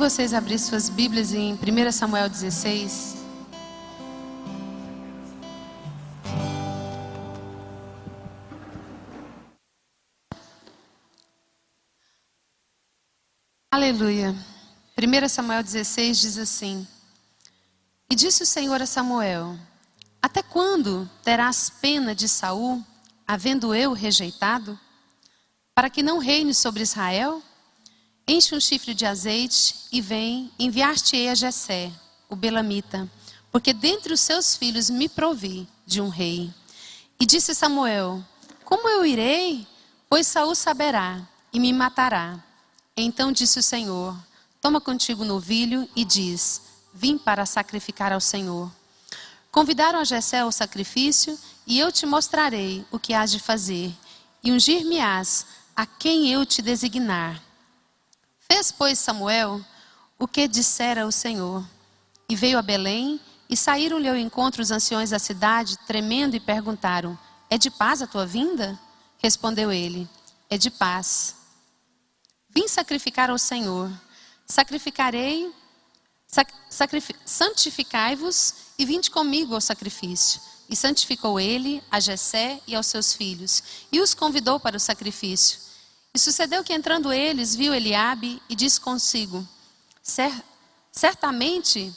vocês abrissem suas Bíblias em 1 Samuel 16. Aleluia. 1 Samuel 16 diz assim: E disse o Senhor a Samuel: Até quando terás pena de Saul, havendo eu rejeitado, para que não reine sobre Israel? Enche um chifre de azeite e vem, enviar-te-ei a Jessé, o belamita, porque dentre os seus filhos me provi de um rei. E disse Samuel: Como eu irei? Pois Saul saberá e me matará. Então disse o Senhor: Toma contigo o novilho e diz: Vim para sacrificar ao Senhor. Convidaram a Jessé ao sacrifício, e eu te mostrarei o que hás de fazer, e ungir-me-ás a quem eu te designar. Fez, pois, Samuel o que dissera o Senhor, e veio a Belém, e saíram-lhe ao encontro os anciões da cidade, tremendo, e perguntaram: É de paz a tua vinda? Respondeu ele: É de paz. Vim sacrificar ao Senhor. Santificai-vos e vinde comigo ao sacrifício. E santificou ele a Jessé e aos seus filhos, e os convidou para o sacrifício. E sucedeu que, entrando eles, viu Eliabe e disse consigo: Certamente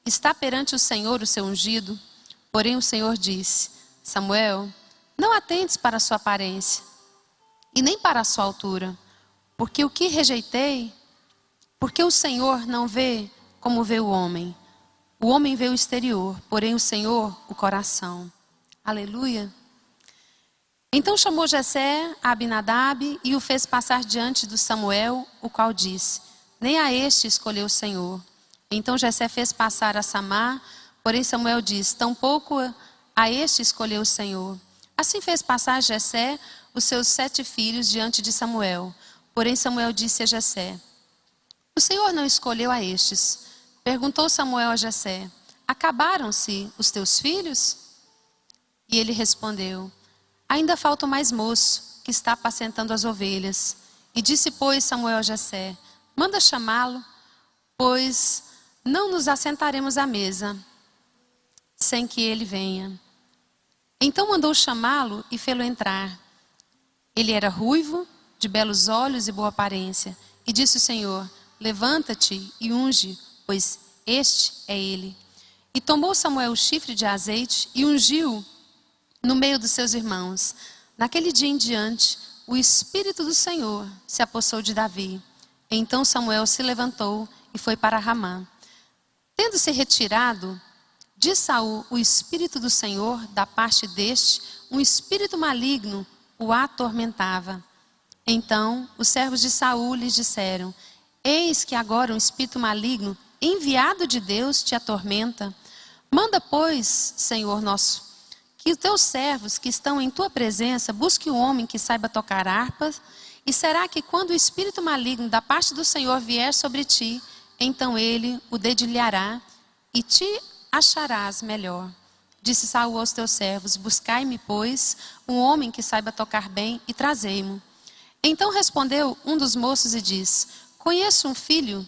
está perante o Senhor o seu ungido. Porém o Senhor disse: Samuel, não atentes para a sua aparência, e nem para a sua altura, porque o que rejeitei, porque o Senhor não vê como vê o homem. O homem vê o exterior, porém o Senhor o coração. Aleluia. Então chamou Jessé a Abinadab e o fez passar diante do Samuel, o qual disse: Nem a este escolheu o Senhor. Então Jessé fez passar a Samá, porém Samuel disse: Tampouco a este escolheu o Senhor. Assim fez passar Jessé os seus 7 filhos diante de Samuel. Porém Samuel disse a Jessé: O Senhor não escolheu a estes. Perguntou Samuel a Jessé: Acabaram-se os teus filhos? E ele respondeu: Ainda falta o mais moço, que está apacentando as ovelhas. E disse, pois, Samuel a Jessé: Manda chamá-lo, pois não nos assentaremos à mesa sem que ele venha. Então mandou chamá-lo e fê-lo entrar. Ele era ruivo, de belos olhos e boa aparência. E disse o Senhor: Levanta-te e unge, pois este é ele. E tomou Samuel o chifre de azeite e ungiu no meio dos seus irmãos. Naquele dia em diante, o Espírito do Senhor se apossou de Davi. Então Samuel se levantou e foi para Ramá. Tendo-se retirado de Saul o Espírito do Senhor, da parte deste, um espírito maligno o atormentava. Então os servos de Saul lhes disseram: Eis que agora um espírito maligno, enviado de Deus, te atormenta. Manda, pois, Senhor nosso, que os teus servos que estão em tua presença busquem um homem que saiba tocar harpas. E será que quando o espírito maligno da parte do Senhor vier sobre ti, então ele o dedilhará e te acharás melhor. Disse Saul aos teus servos: Buscai-me, pois, um homem que saiba tocar bem e trazei-mo. Então respondeu um dos moços e disse: Conheço um filho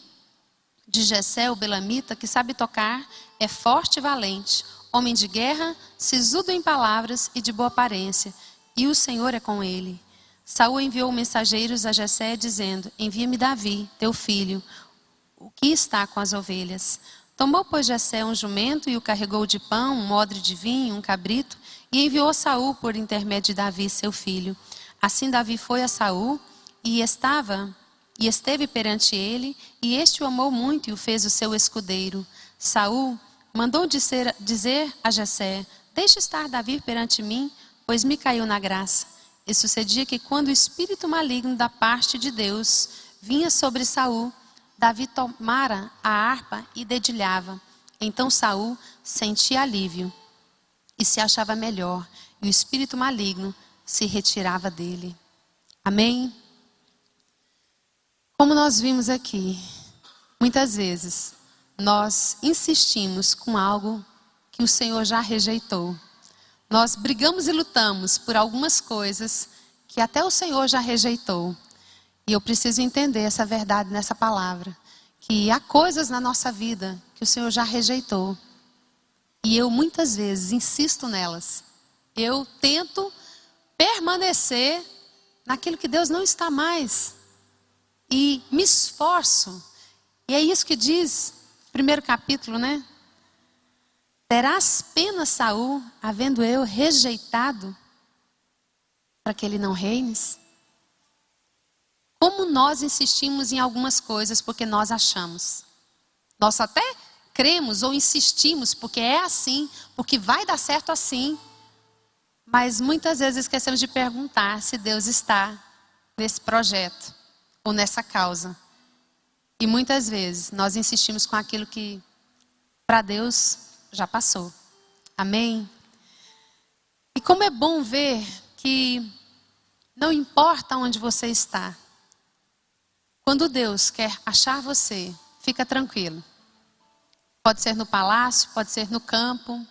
de Jessé, o belamita, que sabe tocar, é forte e valente, homem de guerra, sisudo em palavras e de boa aparência, e o Senhor é com ele. Saul enviou mensageiros a Jessé, dizendo: Envia-me Davi, teu filho, o que está com as ovelhas. Tomou, pois, Jessé um jumento e o carregou de pão, um odre de vinho, um cabrito, e enviou a Saul por intermédio de Davi, seu filho. Assim Davi foi a Saul e esteve perante ele, e este o amou muito e o fez o seu escudeiro. Saul mandou dizer a Jessé: Deixa estar Davi perante mim, pois me caiu na graça. E sucedia que quando o espírito maligno da parte de Deus vinha sobre Saul, Davi tomara a harpa e dedilhava. Então Saul sentia alívio e se achava melhor, e o espírito maligno se retirava dele. Amém? Como nós vimos aqui, muitas vezes nós insistimos com algo que o Senhor já rejeitou. Nós brigamos e lutamos por algumas coisas que até o Senhor já rejeitou. E eu preciso entender essa verdade nessa palavra. que há coisas na nossa vida que o Senhor já rejeitou. E eu muitas vezes insisto nelas. Eu tento permanecer naquilo que Deus não está mais. E me esforço. E é isso que diz, primeiro capítulo, né? Terás pena, Saul, havendo eu rejeitado, para que ele não reines? Como nós insistimos em algumas coisas porque nós achamos. Nós até cremos ou insistimos porque é assim, porque vai dar certo assim. Mas muitas vezes esquecemos de perguntar se Deus está nesse projeto ou nessa causa. E muitas vezes nós insistimos com aquilo que para Deus já passou. Amém? E como é bom ver que não importa onde você está. Quando Deus quer achar você, fica tranquilo. Pode ser no palácio, pode ser no campo,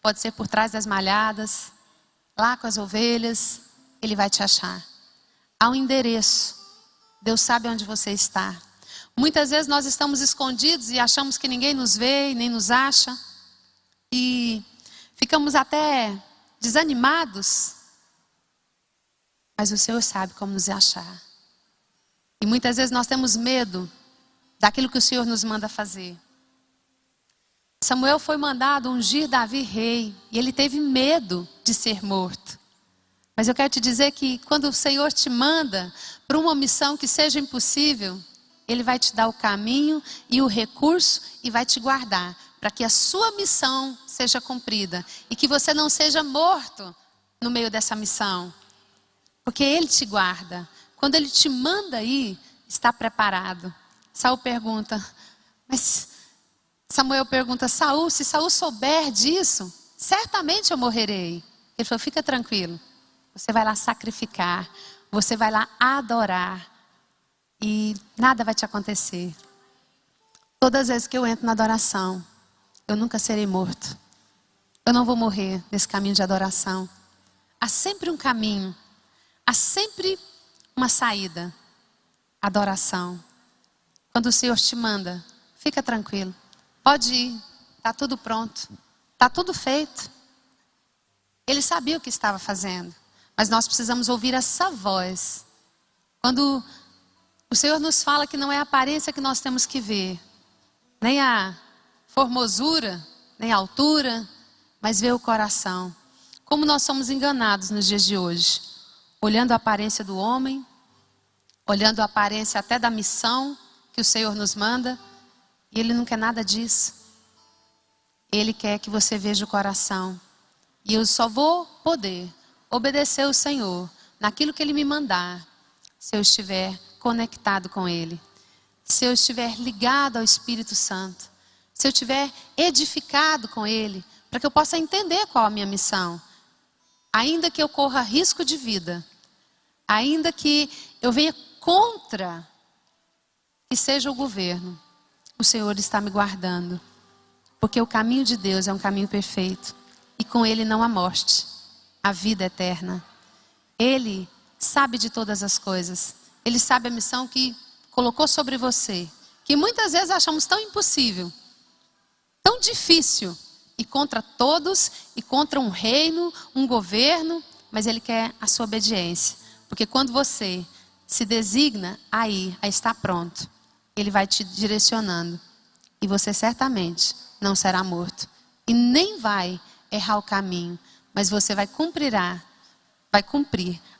pode ser por trás das malhadas, lá com as ovelhas, Ele vai te achar. Há um endereço. Deus sabe onde você está. Muitas vezes nós estamos escondidos e achamos que ninguém nos vê e nem nos acha. E ficamos até desanimados. Mas o Senhor sabe como nos achar. E muitas vezes nós temos medo daquilo que o Senhor nos manda fazer. Samuel foi mandado ungir Davi rei. E ele teve medo de ser morto. Mas eu quero te dizer que quando o Senhor te manda para uma missão que seja impossível, Ele vai te dar o caminho e o recurso e vai te guardar. Para que a sua missão seja cumprida. E que você não seja morto no meio dessa missão. Porque Ele te guarda. Quando Ele te manda ir, está preparado. Saul pergunta, mas Samuel pergunta, Saul, se Saul souber disso, certamente eu morrerei. Ele falou, fica tranquilo. Você vai lá sacrificar. Você vai lá adorar. E nada vai te acontecer. Todas as vezes que eu entro na adoração, eu nunca serei morto. Eu não vou morrer nesse caminho de adoração. Há sempre um caminho. Há sempre uma saída. Adoração. Quando o Senhor te manda, fica tranquilo. Pode ir. Está tudo pronto. Está tudo feito. Ele sabia o que estava fazendo. Mas nós precisamos ouvir essa voz. Quando o Senhor nos fala que não é a aparência que nós temos que ver. Nem a formosura, nem a altura, mas ver o coração. Como nós somos enganados nos dias de hoje. Olhando a aparência do homem, olhando a aparência até da missão que o Senhor nos manda. E Ele não quer nada disso. Ele quer que você veja o coração. E eu só vou poder obedecer ao Senhor naquilo que Ele me mandar, se eu estiver conectado com Ele. Se eu estiver ligado ao Espírito Santo. Se eu estiver edificado com Ele, para que eu possa entender qual a minha missão. Ainda que eu corra risco de vida, ainda que eu venha contra que seja o governo, o Senhor está me guardando. Porque o caminho de Deus é um caminho perfeito. E com Ele não há morte, a vida eterna. Ele sabe de todas as coisas. Ele sabe a missão que colocou sobre você. Que muitas vezes achamos tão impossível, tão difícil. E contra todos, e contra um reino, um governo. Mas Ele quer a sua obediência. Porque quando você se designa a ir, a estar pronto, Ele vai te direcionando. E você certamente não será morto. E nem vai errar o caminho. Mas você vai cumprir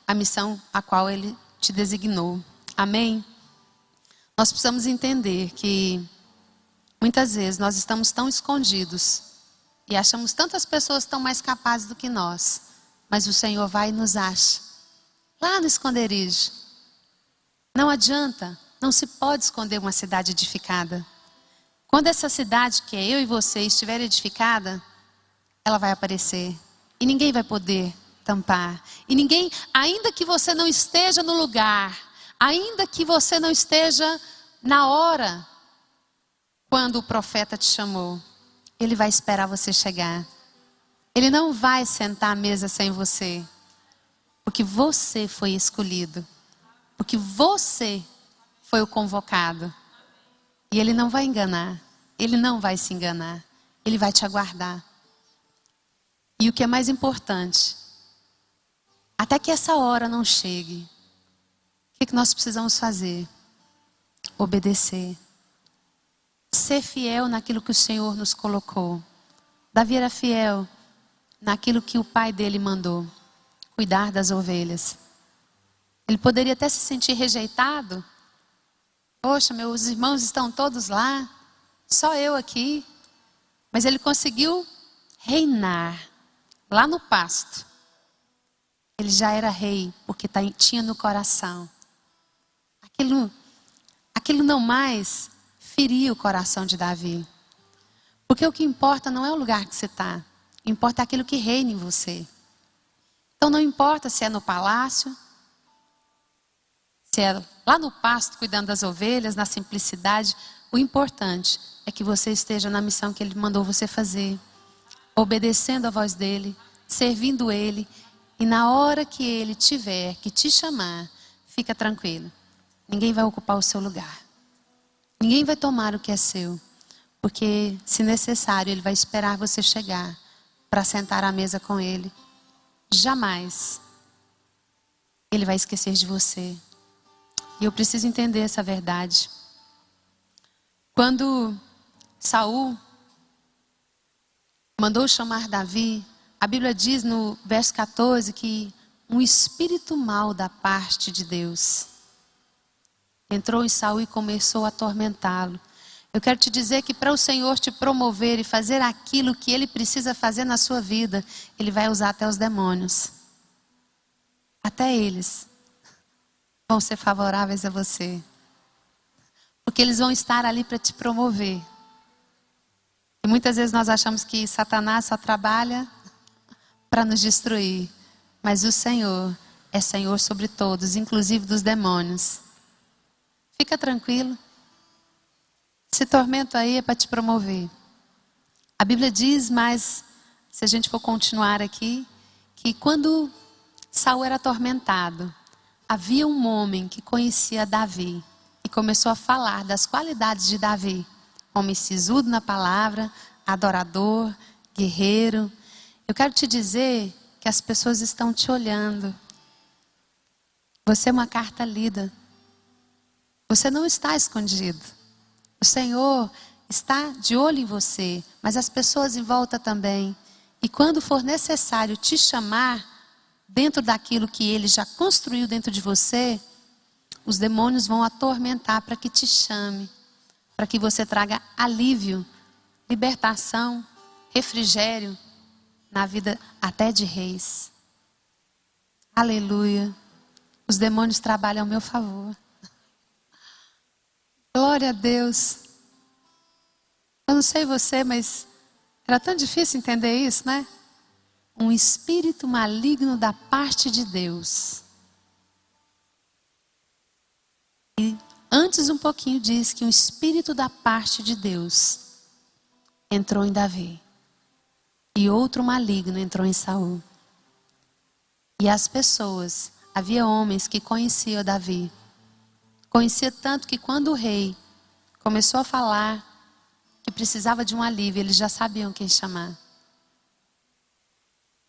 a missão a qual Ele te designou. Amém? Nós precisamos entender que muitas vezes nós estamos tão escondidos. E achamos tantas pessoas tão mais capazes do que nós. Mas o Senhor vai e nos acha. Lá no esconderijo. Não adianta. Não se pode esconder uma cidade edificada. Quando essa cidade, que é eu e você, estiver edificada, ela vai aparecer. E ninguém vai poder tampar. E ninguém, ainda que você não esteja no lugar, ainda que você não esteja na hora, quando o profeta te chamou, ele vai esperar você chegar. Ele não vai sentar à mesa sem você. Porque você foi escolhido. Porque você foi o convocado. E Ele não vai enganar. Ele não vai se enganar. Ele vai te aguardar. E o que é mais importante, até que essa hora não chegue, o que nós precisamos fazer? Obedecer. Ser fiel naquilo que o Senhor nos colocou. Davi era fiel naquilo que o pai dele mandou. Cuidar das ovelhas. Ele poderia até se sentir rejeitado. Poxa, meus irmãos estão todos lá. Só eu aqui. Mas ele conseguiu reinar. Lá no pasto. Ele já era rei. Porque tinha no coração. Aquilo não mais feria o coração de Davi. Porque o que importa não é o lugar que você está. Importa aquilo que reina em você. Então não importa se é no palácio, se é lá no pasto cuidando das ovelhas, na simplicidade. O importante é que você esteja na missão que Ele mandou você fazer. Obedecendo a voz dEle, servindo Ele. E na hora que Ele tiver que te chamar, fica tranquilo. Ninguém vai ocupar o seu lugar. Ninguém vai tomar o que é seu. Porque, se necessário, Ele vai esperar você chegar para sentar à mesa com Ele. Jamais Ele vai esquecer de você. E eu preciso entender essa verdade. Quando Saul mandou chamar Davi, a Bíblia diz no verso 14 que um espírito mau da parte de Deus entrou em Saul e começou a atormentá-lo. Eu quero te dizer que para o Senhor te promover e fazer aquilo que Ele precisa fazer na sua vida, Ele vai usar até os demônios. Até eles vão ser favoráveis a você. Porque eles vão estar ali para te promover. E muitas vezes nós achamos que Satanás só trabalha para nos destruir. Mas o Senhor é Senhor sobre todos, inclusive dos demônios. Fica tranquilo. Esse tormento aí é para te promover. A Bíblia diz, mas se a gente for continuar aqui, que quando Saul era atormentado, havia um homem que conhecia Davi e começou a falar das qualidades de Davi. Homem sisudo na palavra, adorador, guerreiro. Eu quero te dizer que as pessoas estão te olhando. Você é uma carta lida. Você não está escondido. O Senhor está de olho em você, mas as pessoas em volta também. E quando for necessário te chamar, dentro daquilo que Ele já construiu dentro de você, os demônios vão atormentar para que te chame, para que você traga alívio, libertação, refrigério na vida até de reis. Aleluia. Os demônios trabalham ao meu favor. Glória a Deus. Eu não sei você, mas era tão difícil entender isso, né? Um espírito maligno da parte de Deus. E antes um pouquinho diz que um espírito da parte de Deus entrou em Davi. E outro maligno entrou em Saul. E as pessoas, havia homens que conheciam Davi. Conhecia tanto que quando o rei começou a falar que precisava de um alívio, eles já sabiam quem chamar.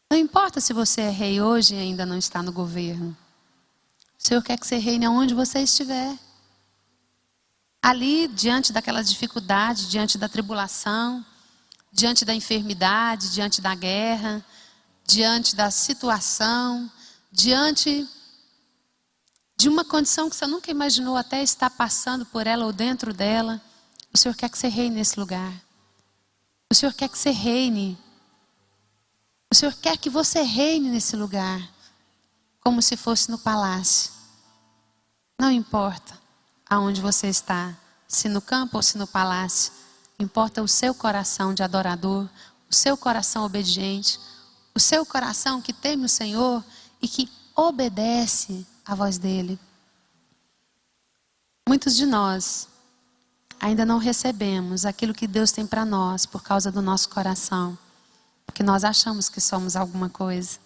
Não importa se você é rei hoje e ainda não está no governo. O Senhor quer que você reine aonde você estiver. Ali, diante daquela dificuldade, diante da tribulação, diante da enfermidade, diante da guerra, diante da situação, diante de uma condição que você nunca imaginou até estar passando por ela ou dentro dela. O Senhor quer que você reine nesse lugar. O Senhor quer que você reine. O Senhor quer que você reine nesse lugar, como se fosse no palácio. Não importa aonde você está, se no campo ou se no palácio. Importa o seu coração de adorador, o seu coração obediente, o seu coração que teme o Senhor e que obedece à voz dEle. Muitos de nós ainda não recebemos aquilo que Deus tem para nós por causa do nosso coração. Porque nós achamos que somos alguma coisa.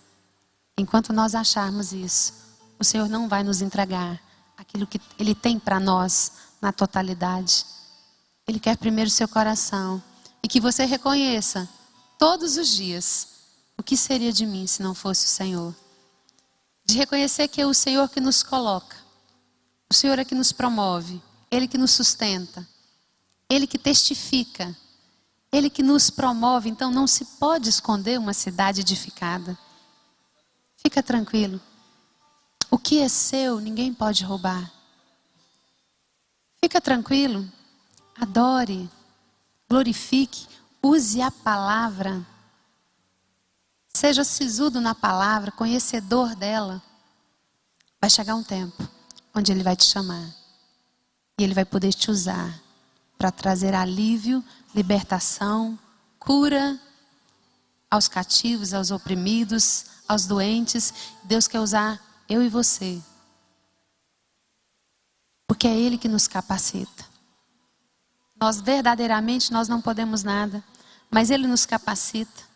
Enquanto nós acharmos isso, o Senhor não vai nos entregar aquilo que Ele tem para nós na totalidade. Ele quer primeiro o seu coração. E que você reconheça todos os dias o que seria de mim se não fosse o Senhor. De reconhecer que é o Senhor que nos coloca. O Senhor é que nos promove. Ele que nos sustenta. Ele que testifica. Ele que nos promove. Então não se pode esconder uma cidade edificada. Fica tranquilo. O que é seu, ninguém pode roubar. Fica tranquilo. Adore. Glorifique. Use a palavra. Seja sisudo na palavra, conhecedor dela. Vai chegar um tempo onde Ele vai te chamar. E Ele vai poder te usar para trazer alívio, libertação, cura aos cativos, aos oprimidos, aos doentes. Deus quer usar eu e você. Porque é Ele que nos capacita. Nós verdadeiramente nós não podemos nada, mas Ele nos capacita.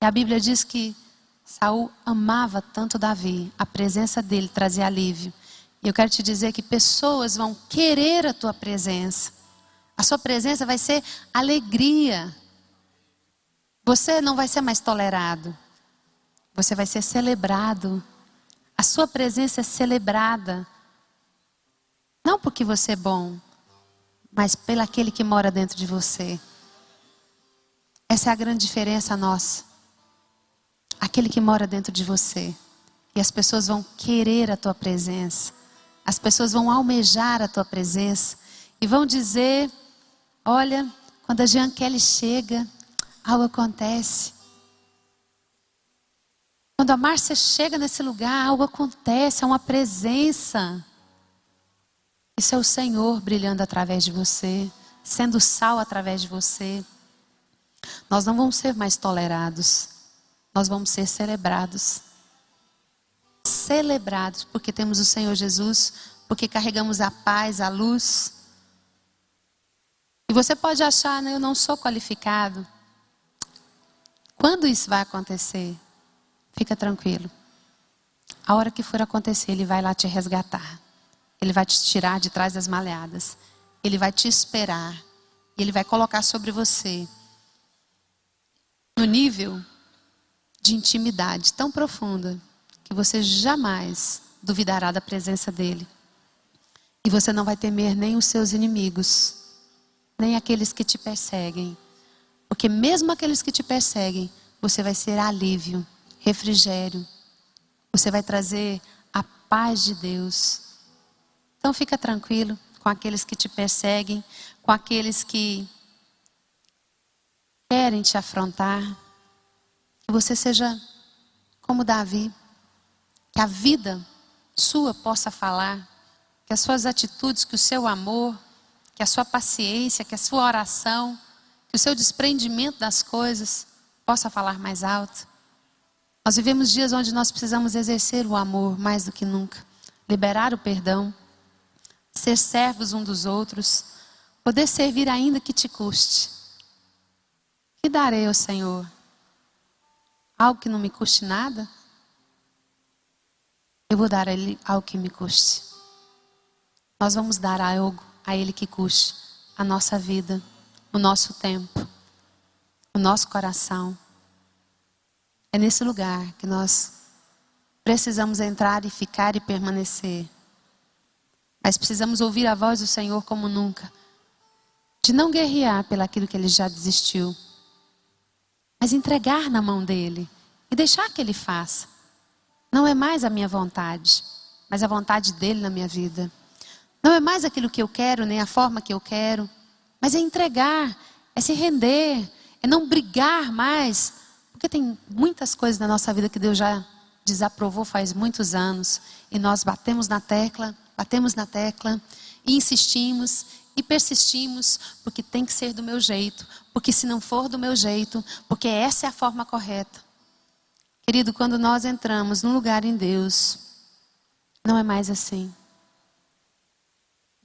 E a Bíblia diz que Saul amava tanto Davi, a presença dele trazia alívio. E eu quero te dizer que pessoas vão querer a tua presença. A sua presença vai ser alegria. Você não vai ser mais tolerado. Você vai ser celebrado. A sua presença é celebrada. Não porque você é bom, mas pelo aquele que mora dentro de você. Essa é a grande diferença nossa. Aquele que mora dentro de você. E as pessoas vão querer a tua presença. As pessoas vão almejar a tua presença. E vão dizer, olha, quando a Jean Kelly chega, algo acontece. Quando a Márcia chega nesse lugar, algo acontece, há uma presença. Isso é o Senhor brilhando através de você, sendo sal através de você. Nós não vamos ser mais tolerados. Nós vamos ser celebrados. Celebrados porque temos o Senhor Jesus, porque carregamos a paz, a luz. E você pode achar, né, eu não sou qualificado. Quando isso vai acontecer? Fica tranquilo. A hora que for acontecer, Ele vai lá te resgatar. Ele vai te tirar de trás das malhadas. Ele vai te esperar. E Ele vai colocar sobre você no nível de intimidade tão profunda que você jamais duvidará da presença dEle. E você não vai temer nem os seus inimigos, nem aqueles que te perseguem. Porque mesmo aqueles que te perseguem, você vai ser alívio, refrigério. Você vai trazer a paz de Deus. Então fica tranquilo com aqueles que te perseguem, com aqueles que querem te afrontar. Que você seja como Davi. Que a vida sua possa falar. Que as suas atitudes, que o seu amor, que a sua paciência, que a sua oração, que o seu desprendimento das coisas possa falar mais alto. Nós vivemos dias onde nós precisamos exercer o amor mais do que nunca. Liberar o perdão. Ser servos um dos outros. Poder servir ainda que te custe. Que darei ao Senhor? Algo que não me custe nada? Eu vou dar a Ele algo que me custe. Nós vamos dar algo a Ele que custe a nossa vida, o nosso tempo, o nosso coração. É nesse lugar que nós precisamos entrar e ficar e permanecer. Mas precisamos ouvir a voz do Senhor como nunca. De não guerrear pelaquilo que Ele já desistiu. Mas entregar na mão dEle. E deixar que Ele faça. Não é mais a minha vontade. Mas a vontade dEle na minha vida. Não é mais aquilo que eu quero, nem a forma que eu quero. Mas é entregar. É se render. É não brigar mais. Porque tem muitas coisas na nossa vida que Deus já desaprovou faz muitos anos. E nós batemos na tecla. E insistimos e persistimos, porque tem que ser do meu jeito, porque se não for do meu jeito, porque essa é a forma correta. Querido, quando nós entramos num lugar em Deus, não é mais assim.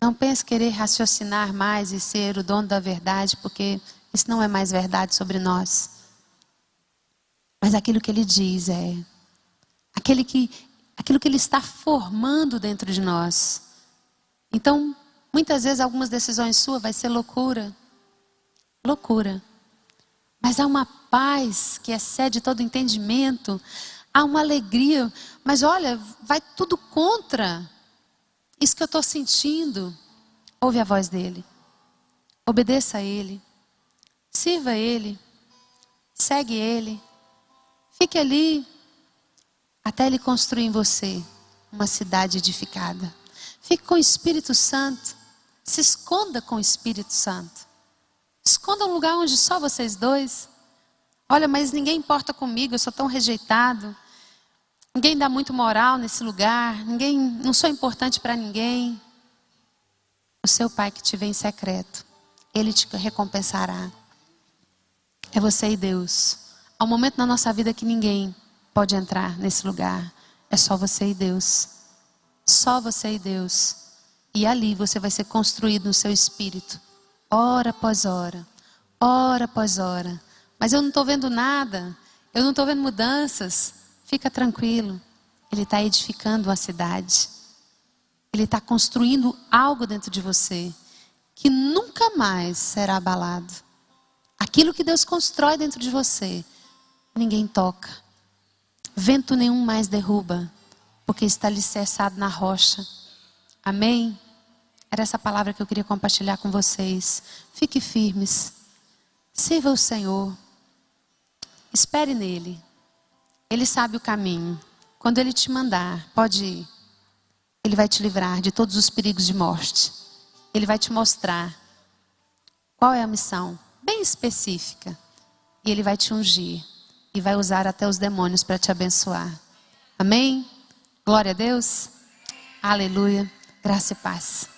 Não pense querer raciocinar mais e ser o dono da verdade, porque isso não é mais verdade sobre nós. Mas aquilo que Ele diz é aquilo que Ele está formando dentro de nós. Então, Muitas vezes algumas decisões suas vai ser loucura. Loucura. Mas há uma paz que excede todo entendimento. Há uma alegria. Mas olha, vai tudo contra isso que eu estou sentindo. Ouve a voz dele. Obedeça a ele. Sirva a ele. Segue ele. Fique ali até ele construir em você uma cidade edificada. Fique com o Espírito Santo. Se esconda com o Espírito Santo. Esconda um lugar onde só vocês dois. Olha, mas ninguém importa comigo, eu sou tão rejeitado. Ninguém dá muito moral nesse lugar. Não sou importante para ninguém. O seu pai que te vê em secreto, ele te recompensará. É você e Deus. Há um momento na nossa vida que ninguém pode entrar nesse lugar. É só você e Deus. Só você e Deus. E ali você vai ser construído no seu espírito. Hora após hora. Hora após hora. Mas eu não estou vendo nada. Eu não estou vendo mudanças. Fica tranquilo. Ele está edificando uma cidade. Ele está construindo algo dentro de você que nunca mais será abalado. Aquilo que Deus constrói dentro de você, ninguém toca. Vento nenhum mais derruba, porque está alicerçado na rocha. Amém? Era essa palavra que eu queria compartilhar com vocês. Fique firmes. Sirva o Senhor. Espere nele. Ele sabe o caminho. Quando ele te mandar, pode ir. Ele vai te livrar de todos os perigos de morte. Ele vai te mostrar qual é a missão, bem específica. E ele vai te ungir. E vai usar até os demônios para te abençoar. Amém? Glória a Deus. Aleluia. Graça e paz.